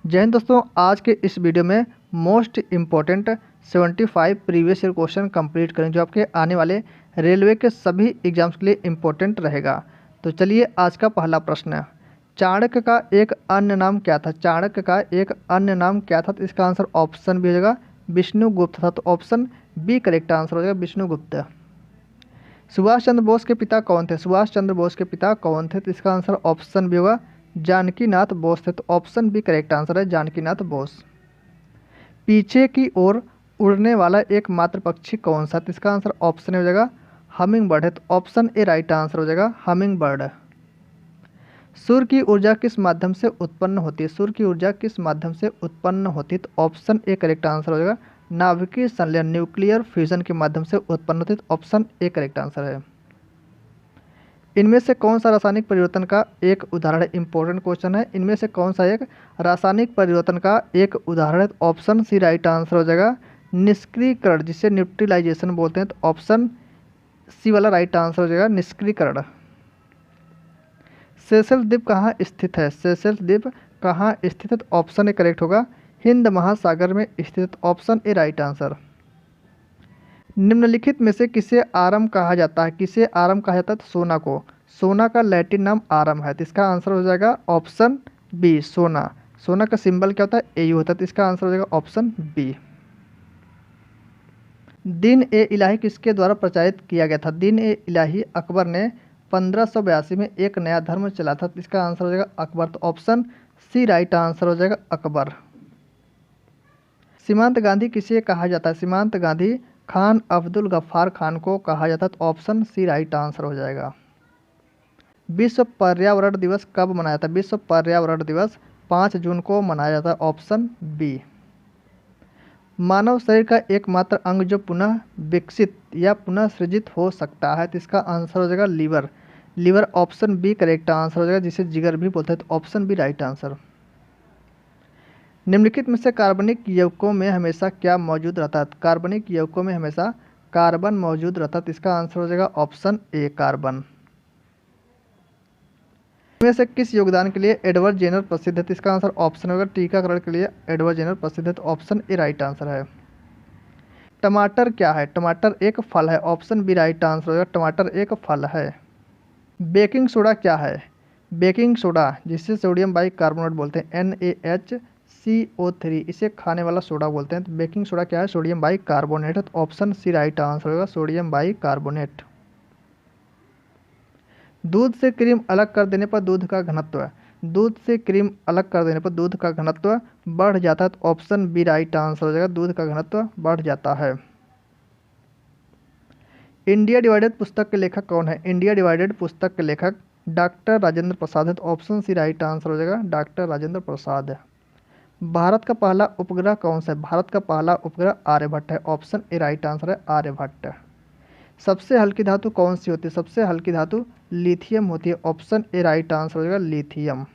जय हिंद दोस्तों, आज के इस वीडियो में most important 75 previous year question complete करें जो आपके आने वाले रेलवे के सभी एग्जाम्स के लिए इम्पोर्टेंट रहेगा। तो चलिए, आज का पहला प्रश्न, चाणक्य का एक अन्य नाम क्या था? चाणक्य का एक अन्य नाम क्या था? तो इसका आंसर ऑप्शन बी हो जाएगा विष्णुगुप्त था। तो ऑप्शन बी करेक्ट आंसर हो जाएगा, विष्णुगुप्त। सुभाष चंद्र बोस के पिता कौन थे? सुभाष चंद्र बोस के पिता कौन थे? तो इसका आंसर ऑप्शन बी होगा जानकीनाथ बोस थे। तो ऑप्शन बी करेक्ट आंसर है, जानकीनाथ बोस। पीछे की ओर उड़ने वाला एकमात्र पक्षी कौन सा? तो इसका आंसर ऑप्शन हो जाएगा हमिंग बर्ड है। तो ऑप्शन ए राइट आंसर हो जाएगा, हमिंग बर्ड। सूर्य की ऊर्जा किस माध्यम से उत्पन्न होती है? सूर्य की ऊर्जा किस माध्यम से उत्पन्न होती है? तो ऑप्शन ए करेक्ट आंसर हो जाएगा नाभिकीय संलयन, न्यूक्लियर फ्यूजन के माध्यम से उत्पन्न होती है। तो ऑप्शन ए करेक्ट आंसर है। इनमें से कौन सा रासायनिक परिवर्तन का एक उदाहरण है? इंपॉर्टेंट क्वेश्चन है। इनमें से कौन सा एक रासायनिक परिवर्तन का एक उदाहरण है? ऑप्शन सी राइट आंसर हो जाएगा निष्क्रियकरण, जिसे न्यूट्रलाइजेशन बोलते हैं। तो ऑप्शन सी वाला राइट आंसर हो जाएगा निष्क्रियकरण। सेशेल्स द्वीप कहाँ स्थित है? सेशेल्स द्वीप कहाँ स्थित है? तो ऑप्शन ए करेक्ट होगा हिंद महासागर में स्थित। Option A right answer. निम्नलिखित में से किसे आरम कहा जाता है? किसे आरम कहा जाता है? तो सोना को। सोना का लैटिन नाम आरम है। तो इसका आंसर हो जाएगा ऑप्शन बी, सोना। सोना का सिंबल क्या होता है? एयू होता है। तो इसका आंसर हो जाएगा ऑप्शन बी। दिन ए इलाही किसके द्वारा प्रचारित किया गया था? दिन ए इलाही अकबर ने 1582 में एक नया धर्म चला था। तो इसका आंसर हो जाएगा अकबर। तो ऑप्शन सी राइट आंसर हो जाएगा अकबर। सीमांत गांधी किसे कहा जाता है? सीमांत गांधी खान अब्दुल गफ्फार खान को कहा जाता है। तो ऑप्शन सी राइट आंसर हो जाएगा। विश्व पर्यावरण दिवस कब मनाया जाता है? विश्व पर्यावरण दिवस 5 जून को मनाया जाता है। Option B. मानव शरीर का एकमात्र अंग जो पुनः विकसित या पुनः सृजित हो सकता है, तो इसका आंसर हो जाएगा liver. Liver option B correct answer हो जाएगा, जिसे जिगर भी बोलते हैं। तो ऑप्शन बी राइट आंसर। निम्नलिखित में से कार्बनिक यौगिकों में हमेशा क्या मौजूद रहता है? कार्बनिक यौगिकों में हमेशा कार्बन मौजूद रहता है। तो इसका आंसर हो जाएगा ऑप्शन ए कार्बन। इनमें से किस योगदान के लिए एडवर्ड जेनर प्रसिद्ध है? तो इसका आंसर ऑप्शन होगा टीकाकरण के लिए एडवर्ड जेनर प्रसिद्ध है। तो ऑप्शन ए राइट आंसर है। टमाटर क्या है? टमाटर एक फल है। ऑप्शन बी राइट आंसर होगा, टमाटर एक फल है। बेकिंग सोडा क्या है? बेकिंग सोडा, जिसे सोडियम बाइकार्बोनेट बोलते हैं, NaHCO3, इसे खाने वाला सोडा बोलते हैं। तो बेकिंग सोडा क्या है? सोडियम बाइकार्बोनेट है। तो ऑप्शन सी राइट आंसर होगा, सोडियम बाइकार्बोनेट। दूध से क्रीम अलग कर देने पर दूध का घनत्व, दूध से क्रीम अलग कर देने पर दूध का घनत्व बढ़ जाता है। तो ऑप्शन बी राइट आंसर हो जाएगा, दूध का घनत्व बढ़ जाता है। इंडिया डिवाइडेड पुस्तक के लेखक कौन है? इंडिया डिवाइडेड पुस्तक के लेखक डॉक्टर राजेंद्र प्रसाद है। तो ऑप्शन सी राइट आंसर हो जाएगा, डॉक्टर राजेंद्र प्रसाद। भारत का पहला उपग्रह कौन सा है? भारत का पहला उपग्रह आर्यभट्ट है। ऑप्शन ए राइट आंसर है, आर्यभट्ट। सबसे हल्की धातु कौन सी होती है? सबसे हल्की धातु लिथियम होती है। ऑप्शन ए राइट आंसर हो जाएगा, लिथियम।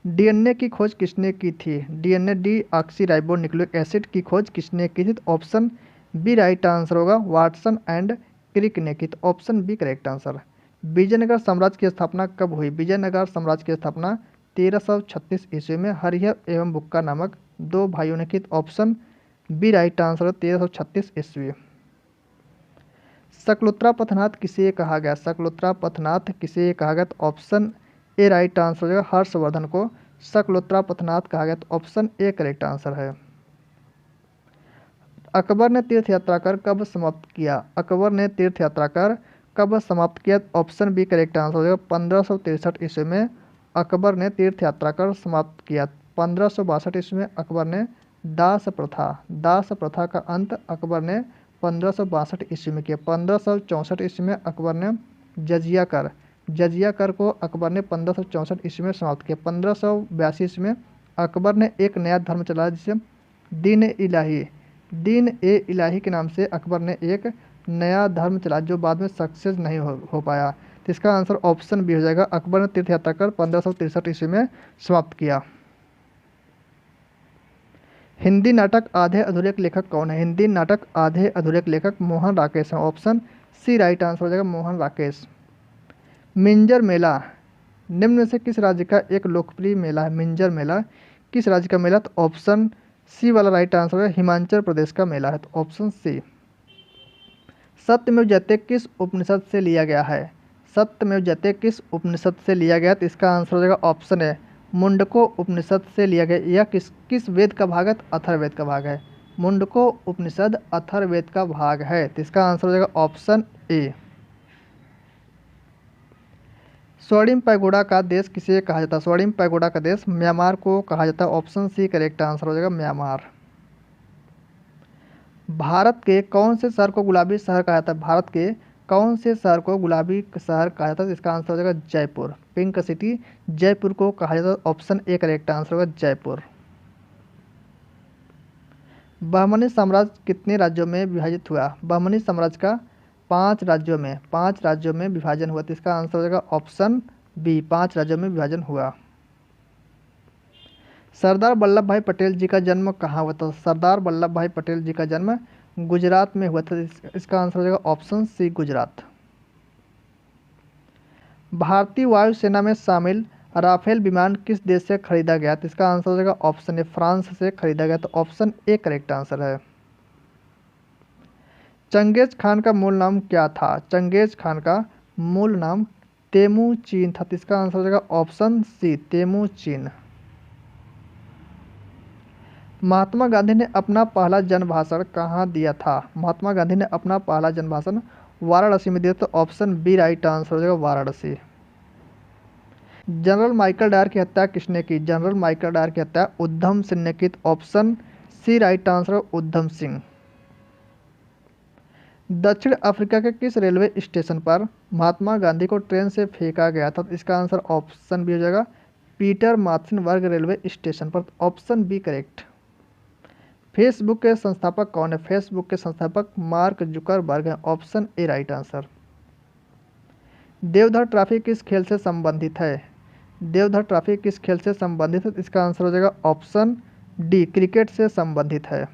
डीएनए की खोज किसने की थी? डीएनए डीऑक्सीराइबो न्यूक्लिक एसिड की खोज किसने की थी? तो ऑप्शन बी राइट आंसर होगा, वाटसन एंड क्रिक ने की। तो option B correct answer. Vijayanagara साम्राज्य की स्थापना कब हुई? विजयनगर साम्राज्य की स्थापना 1336 ईस्वी में हरिहर एवं बुक्का नामक दो भाइयों ने की। तो ऑप्शन बी राइट आंसर है, 1336 ईस्वी। सकलोत्रा पथनाथ किसे कहा गया? सकलोत्रा पथनाथ किसे कहा गया? तो ऑप्शन ए राइट आंसर हो जाएगा, हर्षवर्धन को सकलोत्रा पथनाथ कहा गया। तो ऑप्शन ए करेक्ट आंसर है। अकबर ने तीर्थ यात्रा कर कब समाप्त किया? अकबर ने तीर्थ यात्रा कर कब समाप्त किया? ऑप्शन बी करेक्ट आंसर हो जाएगा, 1563 ईस्वी में अकबर ने तीर्थ यात्रा कर समाप्त किया। 1562 ईस्वी में अकबर ने दास प्रथा का अंत अकबर ने 1562 ईस्वी में किया। 1564 ईस्वी में अकबर ने जजिया कर को अकबर ने 1564 ईस्वी में समाप्त किया। 1582 ईस्वी में अकबर ने एक नया धर्म चलाया, जिसे दीन ए इलाही के नाम से अकबर ने एक नया धर्म चलाया, जो बाद में सक्सेस नहीं हो पाया। तो इसका आंसर ऑप्शन बी हो जाएगा, अकबर ने तीर्थ यात्रा कर 1563 ईस्वी में समाप्त किया। हिंदी नाटक आधे अधूरे के लेखक कौन है? हिंदी नाटक आधे अधूरे के लेखक मोहन राकेश हैं। ऑप्शन सी राइट आंसर हो जाएगा, मोहन राकेश। मिंजर मेला निम्न में से किस राज्य का एक लोकप्रिय मेला है मिंजर मेला? किस राज्य का मेला? तो ऑप्शन सी वाला राइट आंसर है, हिमाचल प्रदेश का मेला है, तो ऑप्शन सी। सत्यमेव जयते किस उपनिषद से लिया गया है? सत्यमेव जयते किस उपनिषद से लिया गया? तो इसका आंसर हो जाएगा ऑप्शन है, मुंडको उपनिषद से लिया गया। यह किस किस वेद का भाग है? तो अथर्ववेद का भाग है। मुंडको उपनिषद अथर्ववेद का भाग है, तो इसका आंसर हो जाएगा ऑप्शन ए। स्वर्णिम पैगोडा का देश किसे कहा जाता है? स्वर्णिम पैगोडा का देश म्यांमार को कहा जाता है, ऑप्शन सी करेक्ट आंसर हो जाएगा, म्यांमार। भारत के कौन से शहर को गुलाबी शहर कहा जाता है? भारत के कौन से शहर को गुलाबी शहर कहा जाता है? इसका आंसर हो जाएगा जयपुर, पिंक सिटी जयपुर को कहा जाता है, ऑप्शन ए करेक्ट आंसर होगा जयपुर। बहमनी साम्राज्य कितने राज्यों में विभाजित हुआ? बहमनी साम्राज्य का 5 राज्यों में विभाजन हुआ, तो इसका आंसर हो जाएगा ऑप्शन बी, 5 राज्यों में विभाजन हुआ। सरदार वल्लभ भाई पटेल जी का जन्म कहाँ हुआ था? सरदार वल्लभ भाई पटेल जी का जन्म गुजरात में हुआ था, इसका आंसर हो जाएगा ऑप्शन सी, गुजरात। भारतीय वायुसेना में शामिल राफेल विमान किस देश से खरीदा गया? तो इसका आंसर हो जाएगा ऑप्शन ए, फ्रांस से खरीदा गया, तो ऑप्शन ए करेक्ट आंसर है। चंगेज खान का मूल नाम क्या था? चंगेज खान का मूल नाम तेमुचीन था, तो इसका आंसर हो जाएगा ऑप्शन सी, तेमुचीन। महात्मा गांधी ने अपना पहला जन भाषण कहाँ दिया था? महात्मा गांधी ने अपना पहला जन भाषण वाराणसी में दिया, तो ऑप्शन बी राइट आंसर हो जाएगा, वाराणसी। जनरल माइकल डायर की हत्या किसने की? जनरल माइकल डायर की हत्या उधम सिंह ने की, तो ऑप्शन सी राइट आंसर है, उधम सिंह। दक्षिण अफ्रीका के किस रेलवे स्टेशन पर महात्मा गांधी को ट्रेन से फेंका गया था? तो इसका आंसर ऑप्शन बी हो जाएगा, पीटर मार्टिनबर्ग रेलवे स्टेशन पर, ऑप्शन बी करेक्ट। फेसबुक के संस्थापक कौन है? फेसबुक के संस्थापक मार्क जुकरबर्ग हैं, option A right answer. Deodhar trophy किस खेल से संबंधित है? देवधर ट्रॉफी किस खेल से संबंधित है? इसका आंसर हो जाएगा ऑप्शन डी, क्रिकेट से संबंधित है।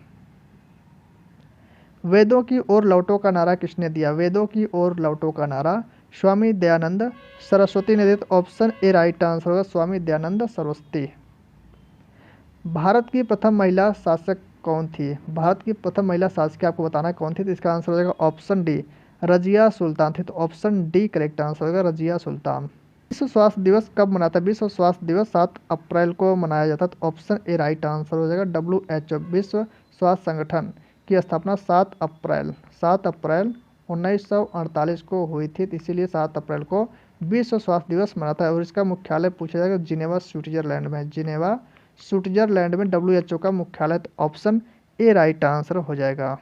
वेदों की ओर लौटो का नारा किसने दिया? वेदों की ओर लौटो का नारा स्वामी दयानंद सरस्वती ने दिया, तो ऑप्शन ए राइट आंसर होगा, स्वामी दयानंद सरस्वती। भारत की प्रथम महिला शासक कौन थी? भारत की प्रथम महिला शासक आपको बताना है कौन थी, तो इसका आंसर हो जाएगा ऑप्शन डी, रजिया सुल्तान थी, तो ऑप्शन डी करेक्ट आंसर होगा, रजिया सुल्तान। विश्व स्वास्थ्य दिवस कब मनाता है? विश्व स्वास्थ्य दिवस 7 अप्रैल को मनाया जाता है, तो ऑप्शन ए राइट आंसर हो जाएगा, WHO विश्व स्वास्थ्य संगठन की स्थापना 7 अप्रैल 1948 को हुई थी, तो इसीलिए 7 अप्रैल को विश्व स्वास्थ्य दिवस मनाता है। और इसका मुख्यालय पूछा जाएगा जिनेवा स्विट्जरलैंड में, जिनेवा स्विट्जरलैंड में WHO का मुख्यालय, तो ऑप्शन ए राइट आंसर हो जाएगा।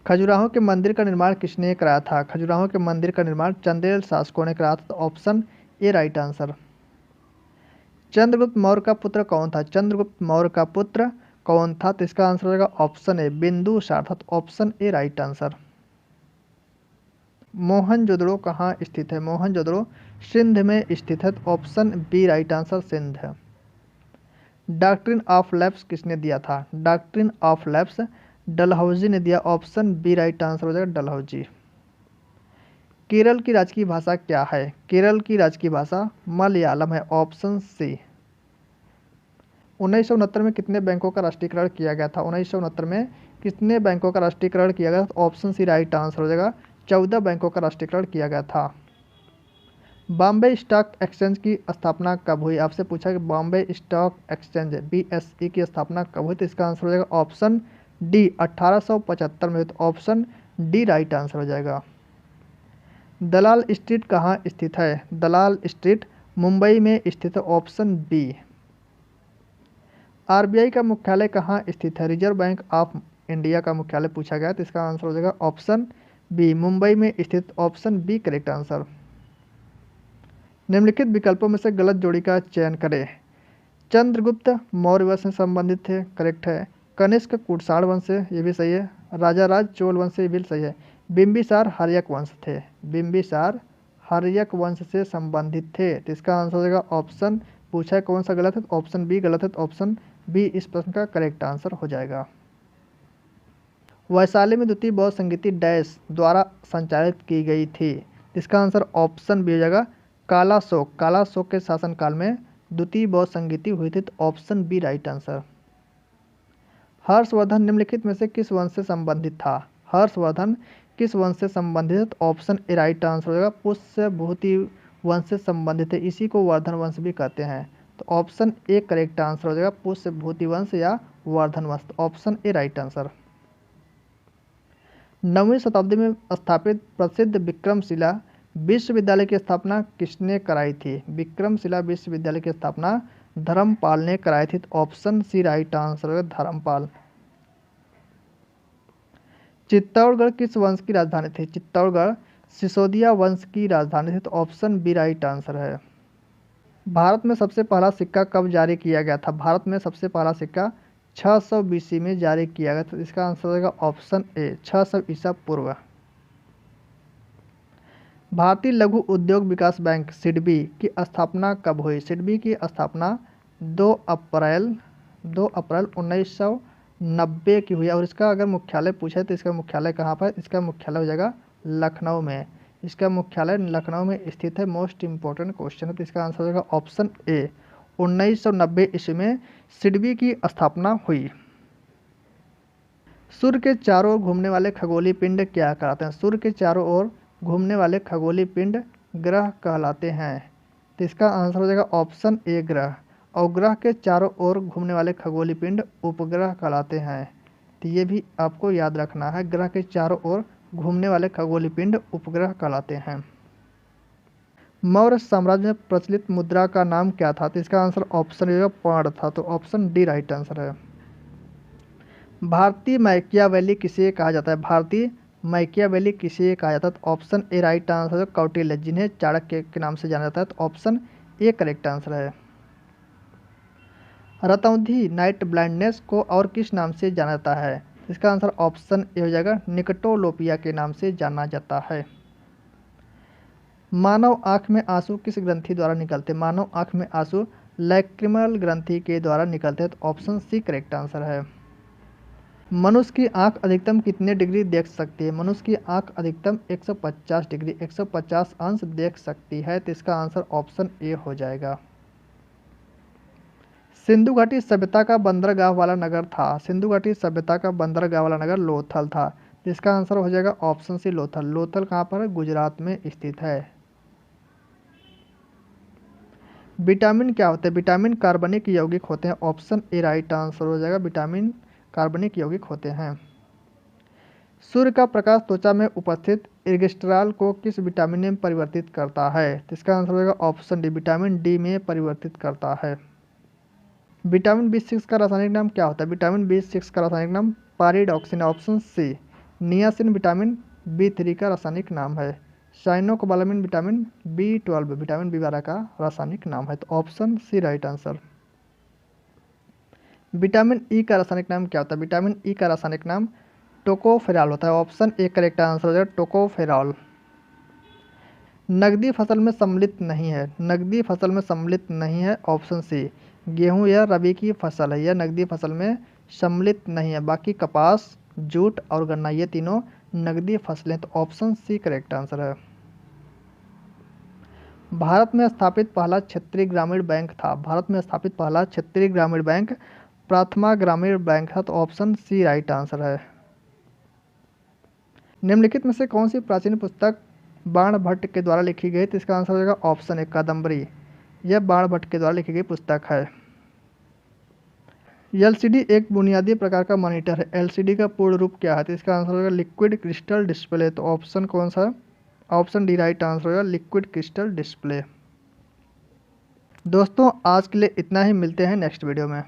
खजुराहो के मंदिर का निर्माण किसने कराया था? खजुराहो के मंदिर का निर्माण चंदेल शासकों ने कराया था, तो option A right answer. Chandragupta Maurya का पुत्र कौन था? चंद्रगुप्त मौर्य का पुत्र कौन था? तो इसका आंसर हो जाएगा ऑप्शन ए, बिंदुसार था, तो option A right answer. Mohenjodaro कहाँ स्थित है? मोहनजोदड़ो सिंध में स्थित है, तो option B right answer, Sindh है। डॉक्ट्रिन ऑफ लैप्स किसने दिया था? डॉक्ट्रिन ऑफ लैप्स डलहौजी ने दिया, ऑप्शन बी राइट आंसर हो जाएगा, डलहौजी। केरल की राजकीय भाषा क्या है? केरल की राजकीय भाषा मलयालम है, ऑप्शन सी। 1969 में कितने बैंकों का राष्ट्रीयकरण किया गया था? 1969 में कितने बैंकों का राष्ट्रीयकरण किया गया था? तो ऑप्शन सी राइट आंसर हो जाएगा, 14 बैंकों का राष्ट्रीयकरण किया गया था। बॉम्बे स्टॉक एक्सचेंज की स्थापना कब हुई? आपसे पूछा कि बॉम्बे स्टॉक एक्सचेंज BSE की स्थापना कब हुई? तो इसका आंसर हो जाएगा ऑप्शन डी, 1875 में, तो ऑप्शन डी राइट आंसर हो जाएगा। दलाल स्ट्रीट कहाँ स्थित है? दलाल स्ट्रीट मुंबई में स्थित है, ऑप्शन बी। RBI का मुख्यालय कहाँ स्थित है? रिजर्व बैंक ऑफ इंडिया का मुख्यालय पूछा गया, तो इसका आंसर हो जाएगा ऑप्शन बी, मुंबई में स्थित, ऑप्शन बी करेक्ट आंसर। निम्नलिखित विकल्पों में से गलत जोड़ी का चयन करें। चंद्रगुप्त मौर्य वंश से संबंधित थे, करेक्ट है। कनिष्क कुषाण वंश से, ये भी सही है। राजाराज चोल वंश से, ये भी सही है। बिंबिसार हर्यक वंश थे, बिंबिसार हर्यक वंश से संबंधित थे, तो इसका आंसर हो जाएगा ऑप्शन, पूछा है कौन सा गलत है, तो ऑप्शन बी गलत है, तो ऑप्शन बी इस प्रश्न का करेक्ट आंसर हो जाएगा। वैशाली में द्वितीय बौद्ध संगीति डैश द्वारा संचालित की गई थी, इसका आंसर ऑप्शन बी हो जाएगा, कालाशोक के शासनकाल में द्वितीय बौद्ध संगीति हुई थी, तो option B right answer. Harshavardhana निम्नलिखित में से किस वंश से संबंधित था? हर्षवर्धन किस वंश से संबंधित? ऑप्शन ए राइट आंसर हो जाएगा, पुष्यभूति वंश से संबंधित है, इसी को वर्धन वंश भी कहते हैं, तो ऑप्शन ए करेक्ट आंसर हो जाएगा, पुष्यभूति वंश या वर्धन वंश, ऑप्शन ए राइट आंसर। 9वीं शताब्दी में स्थापित प्रसिद्ध विक्रमशिला विश्वविद्यालय की स्थापना किसने कराई थी? विक्रमशिला विश्वविद्यालय की स्थापना धर्मपाल ने कराई थी, तो ऑप्शन सी राइट आंसर है, धर्मपाल। चित्तौड़गढ़ किस वंश की राजधानी थी? चित्तौड़गढ़ सिसोदिया वंश की राजधानी थी, तो ऑप्शन बी राइट आंसर है। भारत में सबसे पहला सिक्का कब जारी किया गया था? भारत में सबसे पहला सिक्का 600 BC में जारी किया गया था, तो इसका आंसर होगा ऑप्शन ए 600 ईसा पूर्व। भारतीय लघु उद्योग विकास बैंक सिडबी की स्थापना कब हुई? सिडबी की स्थापना 2 अप्रैल 1990 की हुई, और इसका अगर मुख्यालय पूछे तो इसका मुख्यालय कहाँ पर? इसका मुख्यालय हो जाएगा लखनऊ में। इसका मुख्यालय लखनऊ में स्थित है। मोस्ट इंपॉर्टेंट क्वेश्चन है, तो इसका आंसर हो जाएगा ऑप्शन ए 1990 ईस्वी में सिडबी की स्थापना हुई। सूर्य के चारों ओर घूमने वाले खगोलीय पिंड क्या कहलाते हैं? सूर्य के चारों ओर घूमने वाले खगोलीय पिंड ग्रह कहलाते हैं, तो इसका आंसर हो जाएगा ऑप्शन ए ग्रह। और ग्रह के चारों ओर घूमने वाले खगोलीय पिंड उपग्रह कहलाते हैं, तो ये भी आपको याद रखना है, ग्रह के चारों ओर घूमने वाले खगोलीय पिंड उपग्रह कहलाते हैं। मौर्य साम्राज्य में प्रचलित मुद्रा का नाम क्या था? तो इसका आंसर ऑप्शन ए पर्ण था, तो ऑप्शन डी राइट आंसर है। भारतीय मैकियावेली किसे कहा जाता है? भारतीय मैकियावेली किसे कहा जाता है? तो ऑप्शन ए राइट आंसर है, कौटिल्य, जिन्हें चाणक्य के नाम से जाना जाता है, तो ऑप्शन ए करेक्ट आंसर है। रतौंधी नाइट ब्लाइंडनेस को और किस नाम से जाना जाता है? इसका आंसर ऑप्शन ए हो जाएगा, निकटोलोपिया के नाम से जाना जाता है। मानव आँख में आंसू किस ग्रंथि द्वारा निकलते? मानव आँख में आंसू लैक्रिमल ग्रंथि के द्वारा निकलते हैं, तो ऑप्शन सी करेक्ट आंसर है। मनुष्य की आंख अधिकतम कितने डिग्री देख सकती है? मनुष्य की आंख अधिकतम 150 डिग्री 150 अंश देख सकती है, तो इसका आंसर ऑप्शन ए हो जाएगा। सिंधु घाटी सभ्यता का बंदरगाह वाला नगर था? सिंधु घाटी सभ्यता का बंदरगाह वाला नगर लोथल था, तो इसका आंसर हो जाएगा ऑप्शन सी लोथल। लोथल कहाँ पर है? गुजरात में स्थित है। विटामिन क्या होते हैं? विटामिन कार्बनिक यौगिक होते हैं, ऑप्शन ए राइट आंसर हो जाएगा, विटामिन कार्बनिक यौगिक होते हैं। सूर्य का प्रकाश त्वचा में उपस्थित इर्गिस्ट्राल को किस विटामिन में परिवर्तित करता है? तो इसका आंसर होगा ऑप्शन डी, विटामिन डी में परिवर्तित करता है। विटामिन B6 का रासायनिक नाम क्या होता है? विटामिन B6 का रासायनिक नाम pyridoxine, option C. Niacin vitamin B3 का रासायनिक नाम है। Cyanocobalamin vitamin B12 vitamin B12 का रासायनिक नाम है, तो option C right answer. Vitamin E का रासायनिक नाम क्या होता है? विटामिन ई का रासायनिक नाम टोकोफेरॉल होता है, ऑप्शन ए करेक्ट आंसर हो जाएगा, टोकोफेरॉल। नकदी फसल में सम्मिलित नहीं है? नकदी फसल में सम्मिलित नहीं है, ऑप्शन सी। गेहूं यह रबी की फसल है, यह नकदी फसल में सम्मिलित नहीं है, बाकी कपास, जूट और गन्ना ये तीनों नकदी फसलें, तो ऑप्शन सी करेक्ट आंसर है। भारत में स्थापित पहला क्षेत्रीय ग्रामीण बैंक था? भारत में स्थापित पहला क्षेत्रीय ग्रामीण बैंक प्रथमा ग्रामीण बैंक था, तो ऑप्शन सी राइट आंसर है। निम्नलिखित में से कौन सी प्राचीन पुस्तक बाणभट्ट के द्वारा लिखी गई? तो इसका आंसर हो जाएगा ऑप्शन ए कादम्बरी, यह बाणभट्ट के द्वारा लिखी गई पुस्तक है। एलसीडी एक बुनियादी प्रकार का मॉनिटर है, एलसीडी का पूर्ण रूप क्या है? तो इसका आंसर होगा लिक्विड क्रिस्टल डिस्प्ले, तो ऑप्शन कौन सा है? ऑप्शन डी राइट आंसर होगा, लिक्विड क्रिस्टल डिस्प्ले। दोस्तों आज के लिए इतना ही, मिलते हैं नेक्स्ट वीडियो में।